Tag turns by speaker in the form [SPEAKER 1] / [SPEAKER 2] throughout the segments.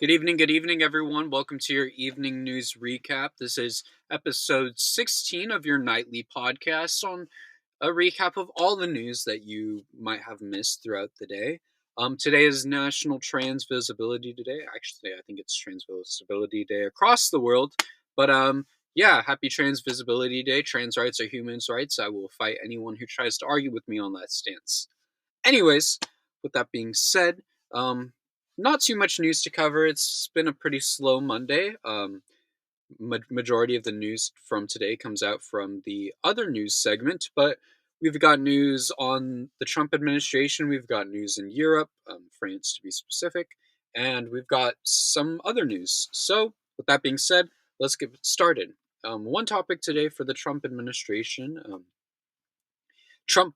[SPEAKER 1] Good evening, everyone. Welcome to your evening news recap. This is episode 16 of your nightly podcast on a recap of all the news that you might have missed throughout the day. Today is National Trans Visibility Day. Actually, I think it's Trans Visibility Day across the world. But yeah, happy Trans Visibility Day. Trans rights are human rights. I will fight anyone who tries to argue with me on that stance. Anyways, with that being said, um, not too much news to cover. It's been a pretty slow Monday. Majority of the news from today comes out from the other news segment, but we've got news on the Trump administration. We've got news in Europe, France to be specific, and we've got some other news. So, with that being said, let's get started. One topic today for the Trump administration. Trump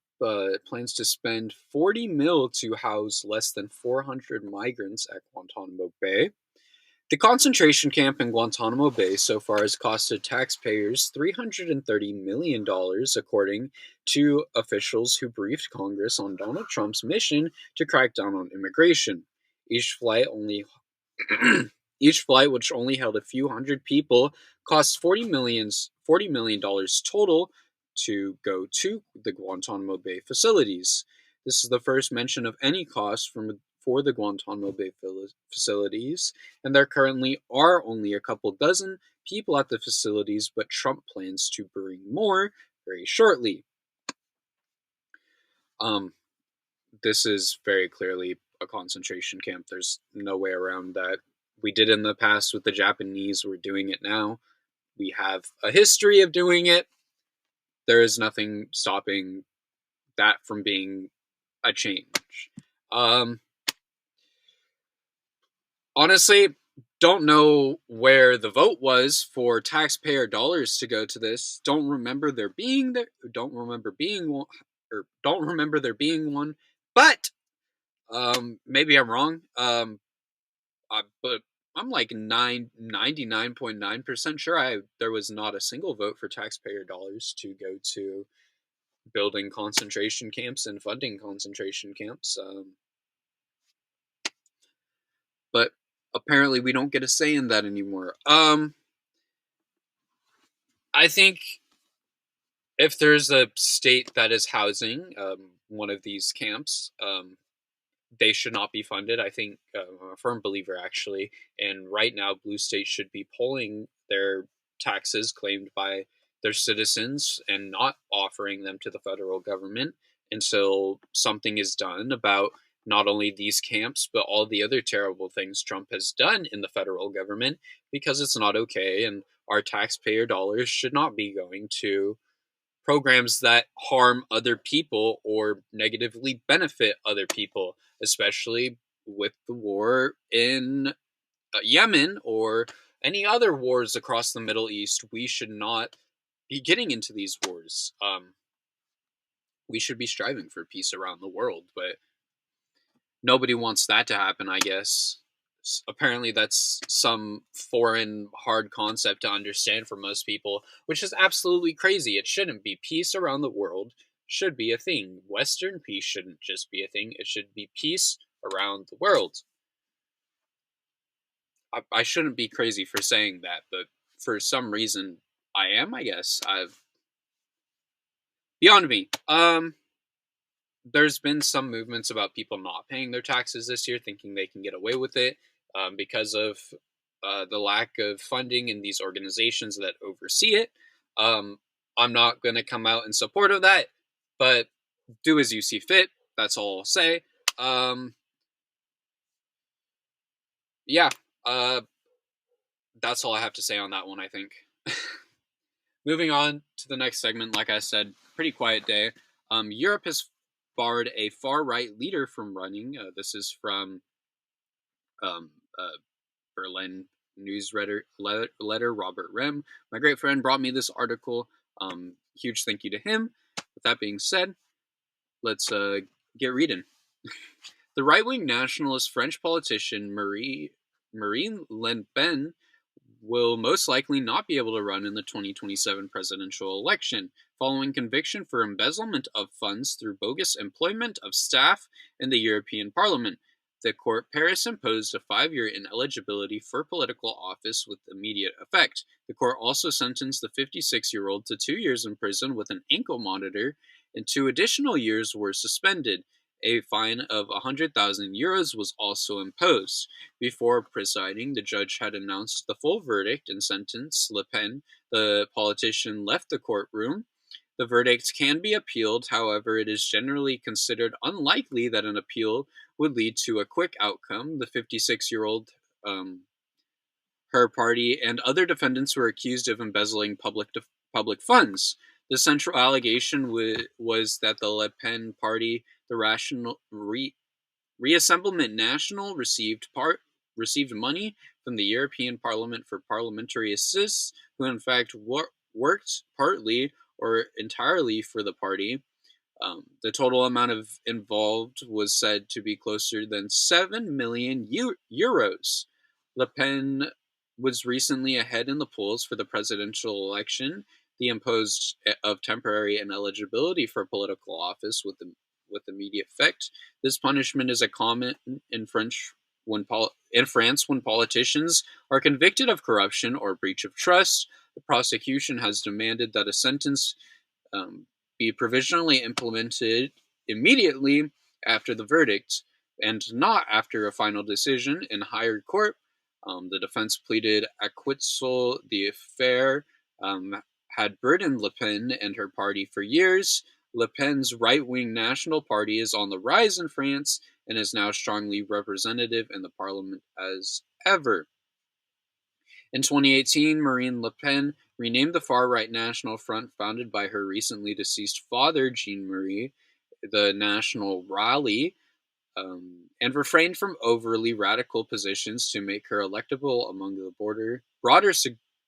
[SPEAKER 1] plans to spend 40 mil to house less than 400 migrants at Guantanamo Bay. The concentration camp in Guantanamo Bay so far has costed taxpayers $330 million, according to officials who briefed Congress on Donald Trump's mission to crack down on immigration. Each flight only each flight, which only held a few hundred people, cost $40 million total to go to the Guantanamo Bay facilities. This is the first mention of any cost for the Guantanamo Bay facilities, and there currently are only a couple dozen people at the facilities, but Trump plans to bring more very shortly. Um, this is very clearly a concentration camp. There's no way around that. We did in the past with the Japanese, we're doing it now. We have a history of doing it. There is nothing stopping that from being a change. Honestly, don't know where the vote was for taxpayer dollars to go to this. Don't remember there being one, or don't remember there being one. But maybe I'm wrong. But I'm like 99.9% sure there was not a single vote for taxpayer dollars to go to building concentration camps and funding concentration camps. But apparently we don't get a say in that anymore. I think if there's a state that is housing one of these camps, they should not be funded. I think I'm a firm believer, actually. And right now, blue states should be pulling their taxes claimed by their citizens and not offering them to the federal government until something is done about not only these camps, but all the other terrible things Trump has done in the federal government, because it's not okay. And our taxpayer dollars should not be going to programs that harm other people or negatively benefit other people, especially with the war in Yemen or any other wars across the Middle East. We should not be getting into these wars. We should be striving for peace around the world, but nobody wants that to happen, I guess. Apparently, that's some foreign hard concept to understand for most people, which is absolutely crazy. It shouldn't be. Peace around the world should be a thing. Western peace shouldn't just be a thing, it should be peace around the world. I shouldn't be crazy for saying that, but for some reason, I am, I guess. Beyond me. There's been some movements about people not paying their taxes this year, thinking they can get away with it because of the lack of funding in these organizations that oversee it. I'm not going to come out in support of that, but do as you see fit. That's all I'll say. Yeah, that's all I have to say on that one, I think. Moving on to the next segment, like I said, pretty quiet day. Europe has barred a far-right leader from running. This is from um, Berlin news letter Robert Rem. My great friend brought me this article. Huge thank you to him. With that being said, let's get reading. The right-wing nationalist French politician Marine Le Pen will most likely not be able to run in the 2027 presidential election, following conviction for embezzlement of funds through bogus employment of staff in the European Parliament. the court Paris imposed a 5-year ineligibility for political office with immediate effect. The court also sentenced the 56-year-old to 2 years in prison with an ankle monitor, and 2 additional years were suspended. A fine of 100,000 euros was also imposed. Before presiding, the judge had announced the full verdict and sentenced Le Pen. The politician left the courtroom. The verdict can be appealed, however, it is generally considered unlikely that an appeal would lead to a quick outcome. The 56-year-old, her party, and other defendants were accused of embezzling public funds. The central allegation was that the Le Pen party, the Reassemblement National, received money from the European Parliament for parliamentary assists, who in fact worked partly or entirely for the party. The total amount of involved was said to be closer than 7 million euros. Le Pen was recently ahead in the polls for the presidential election. The imposed of temporary ineligibility for political office with immediate effect. This punishment is a common in France when politicians are convicted of corruption or breach of trust. The prosecution has demanded that a sentence be provisionally implemented immediately after the verdict and not after a final decision in higher court. The defense pleaded acquittal. The affair had burdened Le Pen and her party for years. Le Pen's right-wing National Party is on the rise in France and is now strongly representative in the parliament as ever. In 2018, Marine Le Pen renamed the far-right National Front, founded by her recently deceased father, Jean-Marie, the National Rally, and refrained from overly radical positions to make her electable among the broader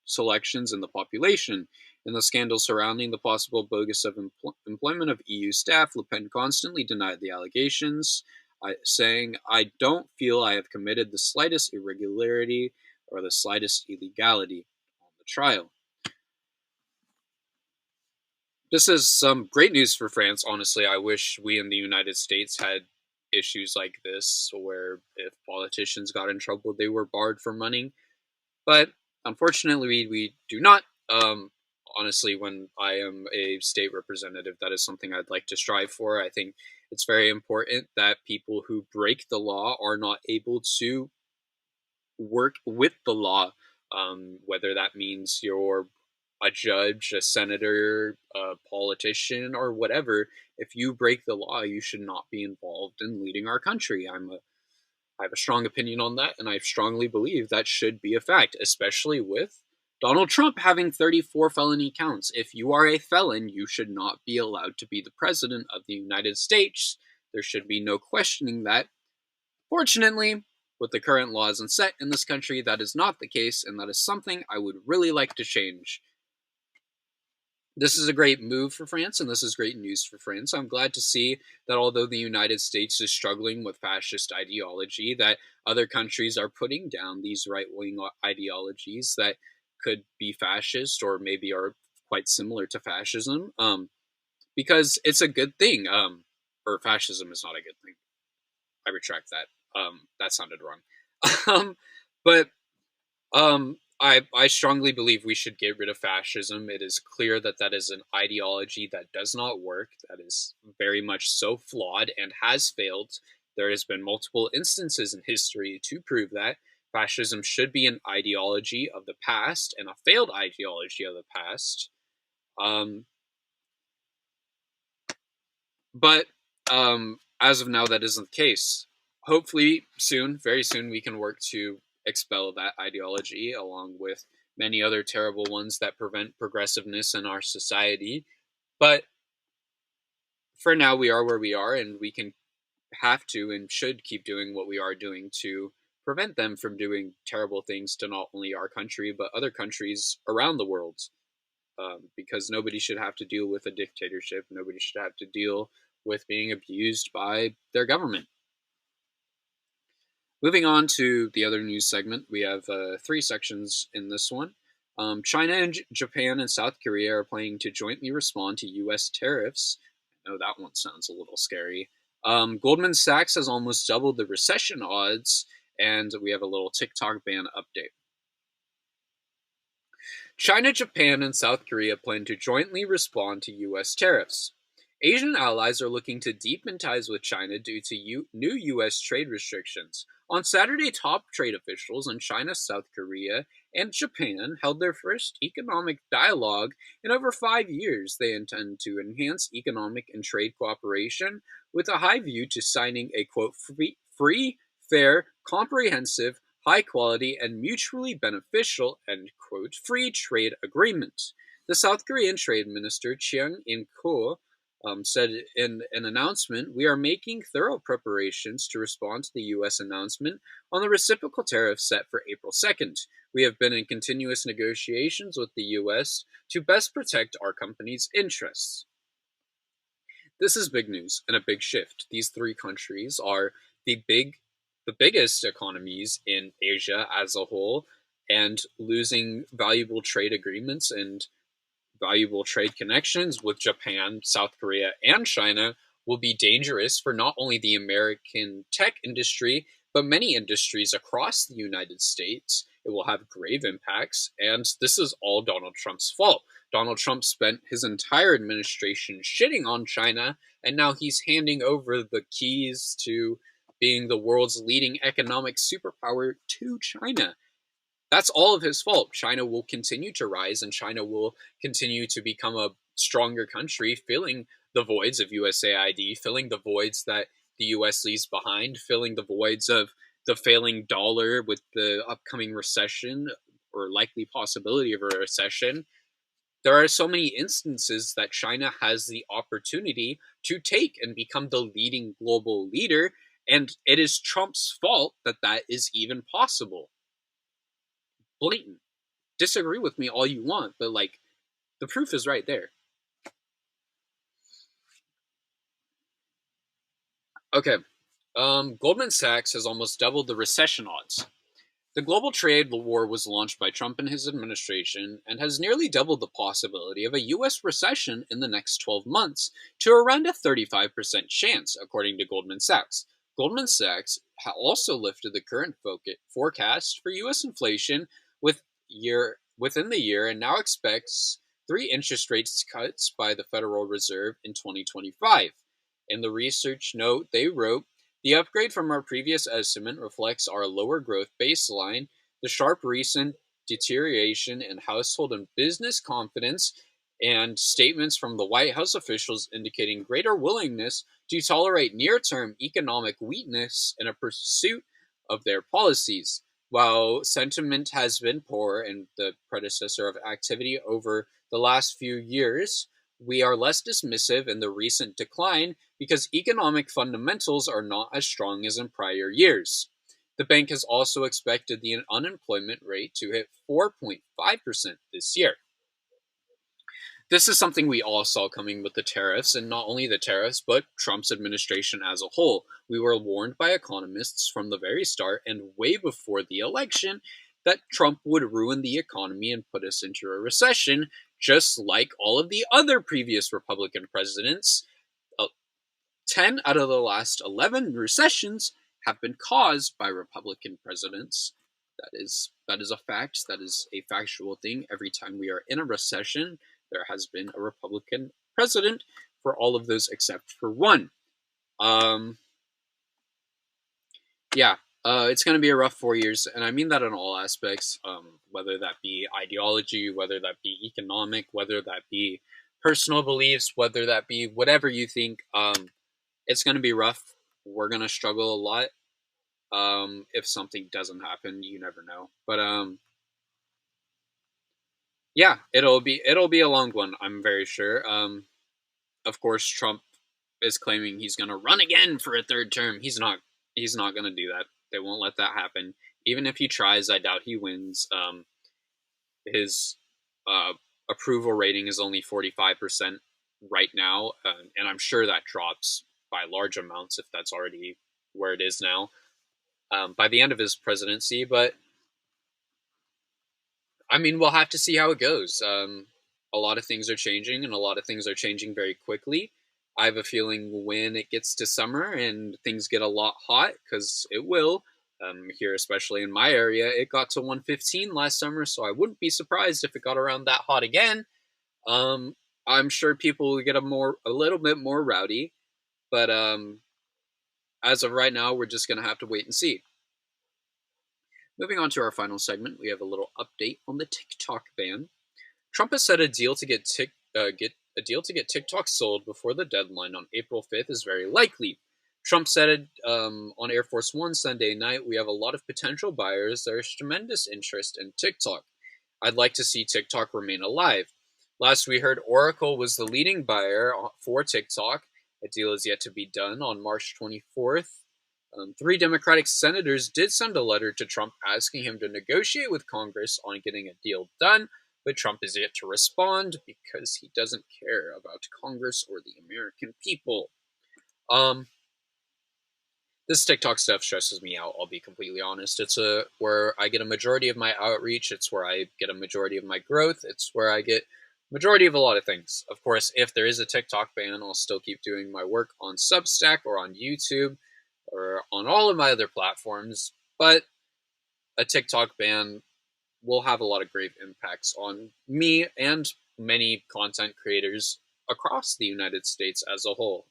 [SPEAKER 1] selections in the population. In the scandal surrounding the possible bogus of employment of EU staff, Le Pen constantly denied the allegations, saying, "I don't feel I have committed the slightest irregularity or the slightest illegality on the trial." This is some great news for France. Honestly, I wish we in the United States had issues like this, where if politicians got in trouble, they were barred from running. But unfortunately, we do not. Honestly, when I am a state representative, that is something I'd like to strive for. I think it's very important that people who break the law are not able to work with the law, whether that means you're a judge, a senator, a politician, or whatever. If you break the law, you should not be involved in leading our country. I have a strong opinion on that, and I strongly believe that should be a fact, especially with Donald Trump having 34 felony counts. If you are a felon, you should not be allowed to be the president of the United States. There should be no questioning that. Fortunately, with the current laws and set in this country, that is not the case, and that is something I would really like to change. This is a great move for France, and this is great news for France. I'm glad to see that although the United States is struggling with fascist ideology, that other countries are putting down these right-wing ideologies that could be fascist or maybe are quite similar to fascism, because it's a good thing. Or fascism is not a good thing. I retract that. That sounded wrong. But I strongly believe we should get rid of fascism. It is clear that that is an ideology that does not work, that is very much so flawed and has failed. There has been multiple instances in history to prove that. Fascism should be an ideology of the past and a failed ideology of the past. But as of now, that isn't the case. Hopefully soon, very soon, we can work to expel that ideology along with many other terrible ones that prevent progressiveness in our society. But for now, we are where we are, and we can have to and should keep doing what we are doing to prevent them from doing terrible things to not only our country, but other countries around the world. Because nobody should have to deal with a dictatorship. Nobody should have to deal with being abused by their government. Moving on to the other news segment, we have 3 sections in this one. China and Japan and South Korea are planning to jointly respond to U.S. tariffs. I know that one sounds a little scary. Goldman Sachs has almost doubled the recession odds, and we have a little TikTok ban update. China, Japan, and South Korea plan to jointly respond to U.S. tariffs. Asian allies are looking to deepen ties with China due to new U.S. trade restrictions. On Saturday, top trade officials in China, South Korea, and Japan held their first economic dialogue in over 5 years. They intend to enhance economic and trade cooperation with a high view to signing a quote free, fair, comprehensive, high quality, and mutually beneficial end quote free trade agreement. The South Korean Trade Minister Chiang In-ko said in an announcement, "We are making thorough preparations to respond to the U.S. announcement on the reciprocal tariff set for April 2nd. We have been in continuous negotiations with the U.S. to best protect our company's interests." This is big news and a big shift. These three countries are the biggest economies in Asia as a whole, and losing valuable trade agreements and valuable trade connections with Japan, South Korea, and China will be dangerous for not only the American tech industry, but many industries across the United States. It will have grave impacts, and this is all Donald Trump's fault. Donald Trump spent his entire administration shitting on China, and now he's handing over the keys to being the world's leading economic superpower to China. That's all of his fault. China will continue to rise, and China will continue to become a stronger country, filling the voids of USAID, filling the voids that the US leaves behind, filling the voids of the failing dollar with the upcoming recession or likely possibility of a recession. There are so many instances that China has the opportunity to take and become the leading global leader, and it is Trump's fault that that is even possible. Blatant. Disagree with me all you want, but like the proof is right there. Okay. Goldman Sachs has almost doubled the recession odds. The global trade war was launched by Trump and his administration and has nearly doubled the possibility of a US recession in the next 12 months to around a 35% chance, according to Goldman Sachs. Goldman Sachs also lifted the current forecast for US inflation within the year and now expects three interest rates cuts by the Federal Reserve in 2025. In the research note, they wrote, "The upgrade from our previous estimate reflects our lower growth baseline, the sharp recent deterioration in household and business confidence, and statements from the White House officials indicating greater willingness to tolerate near-term economic weakness in a pursuit of their policies. While sentiment has been poor and the predecessor of activity over the last few years, we are less dismissive in the recent decline because economic fundamentals are not as strong as in prior years." The bank has also expected the unemployment rate to hit 4.5% this year. This is something we all saw coming with the tariffs, and not only the tariffs, but Trump's administration as a whole. We were warned by economists from the very start and way before the election that Trump would ruin the economy and put us into a recession, just like all of the other previous Republican presidents. 10 out of the last 11 recessions have been caused by Republican presidents. That is a fact. That is a factual thing. Every time we are in a recession, there has been a Republican president for all of those except for one. It's going to be a rough 4 years, and I mean that in all aspects, whether that be ideology, whether that be economic, whether that be personal beliefs, whether that be whatever you think. It's going to be rough. We're going to struggle a lot. If something doesn't happen, you never know. But yeah, it'll be a long one, I'm very sure. Of course, Trump is claiming he's going to run again for a third term. He's not going to do that. They won't let that happen. Even if he tries, I doubt he wins. His approval rating is only 45% right now, and I'm sure that drops by large amounts if that's already where it is now by the end of his presidency. But I mean, we'll have to see how it goes. A lot of things are changing, and a lot of things are changing very quickly. I have a feeling when it gets to summer and things get a lot hot, because it will, here, especially in my area, it got to 115 last summer, so I wouldn't be surprised if it got around that hot again. Um, I'm sure people will get a little bit more rowdy, but as of right now, we're just gonna have to wait and see. Moving on to our final segment, we have a little update on the TikTok ban. Trump has said a deal to get TikTok sold before the deadline on April 5th is very likely. Trump said on Air Force One Sunday night, "We have a lot of potential buyers. There is tremendous interest in TikTok. I'd like to see TikTok remain alive." Last we heard, Oracle was the leading buyer for TikTok. A deal is yet to be done on March 24th. Three Democratic senators did send a letter to Trump asking him to negotiate with Congress on getting a deal done, but Trump is yet to respond because he doesn't care about Congress or the American people. This TikTok stuff stresses me out, I'll be completely honest. It's where I get a majority of my outreach, it's where I get a majority of my growth, it's where I get majority of a lot of things. Of course, if there is a TikTok ban, I'll still keep doing my work on Substack or on YouTube or on all of my other platforms, but a TikTok ban will have a lot of grave impacts on me and many content creators across the United States as a whole.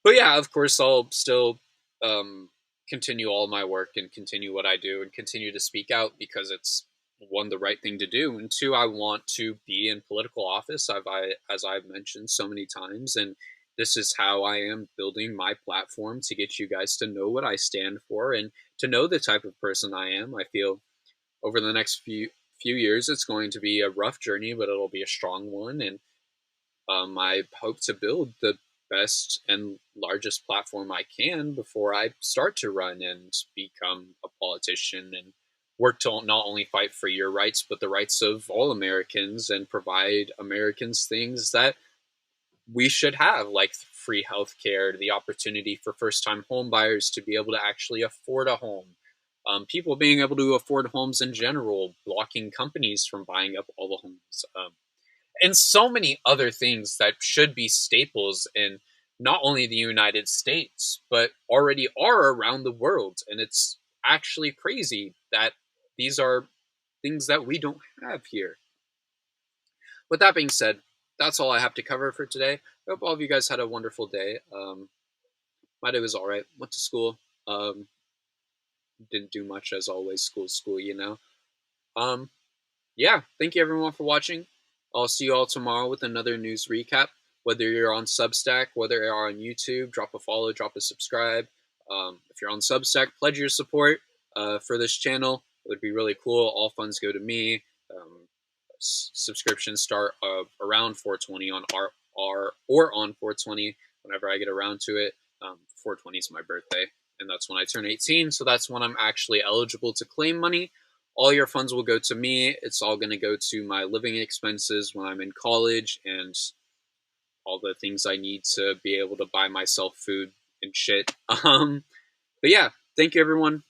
[SPEAKER 1] But yeah, of course, I'll still continue all my work and continue what I do and continue to speak out because it's one, the right thing to do, and two, I want to be in political office. As I've mentioned so many times, and this is how I am building my platform to get you guys to know what I stand for and to know the type of person I am. I feel over the next few years, it's going to be a rough journey, but it'll be a strong one, and I hope to build the best and largest platform I can before I start to run and become a politician and work to not only fight for your rights, but the rights of all Americans and provide Americans things that we should have, like free health care, the opportunity for first time home buyers to be able to actually afford a home. People being able to afford homes in general, blocking companies from buying up all the homes. And so many other things that should be staples in not only the United States, but already are around the world. And it's actually crazy that these are things that we don't have here. With that being said, that's all I have to cover for today. I hope all of you guys had a wonderful day. My day was all right. Went to school. Didn't do much as always. School, you know. Um, yeah, thank you everyone for watching. I'll see you all tomorrow with another news recap. Whether you're on Substack, whether you're on YouTube, drop a follow, drop a subscribe. If you're on Substack, pledge your support for this channel. It would be really cool. All funds go to me. Subscriptions start around 420 on R or on 420 whenever I get around to it. 420 is my birthday, and that's when I turn 18, so that's when I'm actually eligible to claim money. All your funds will go to me. It's all going to go to my living expenses when I'm in college and all the things I need to be able to buy myself food and shit. But yeah, thank you everyone.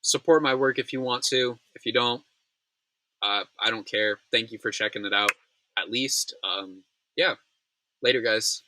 [SPEAKER 1] Support my work if you want to. If you don't, I don't care. Thank you for checking it out. At least, yeah. Later, guys.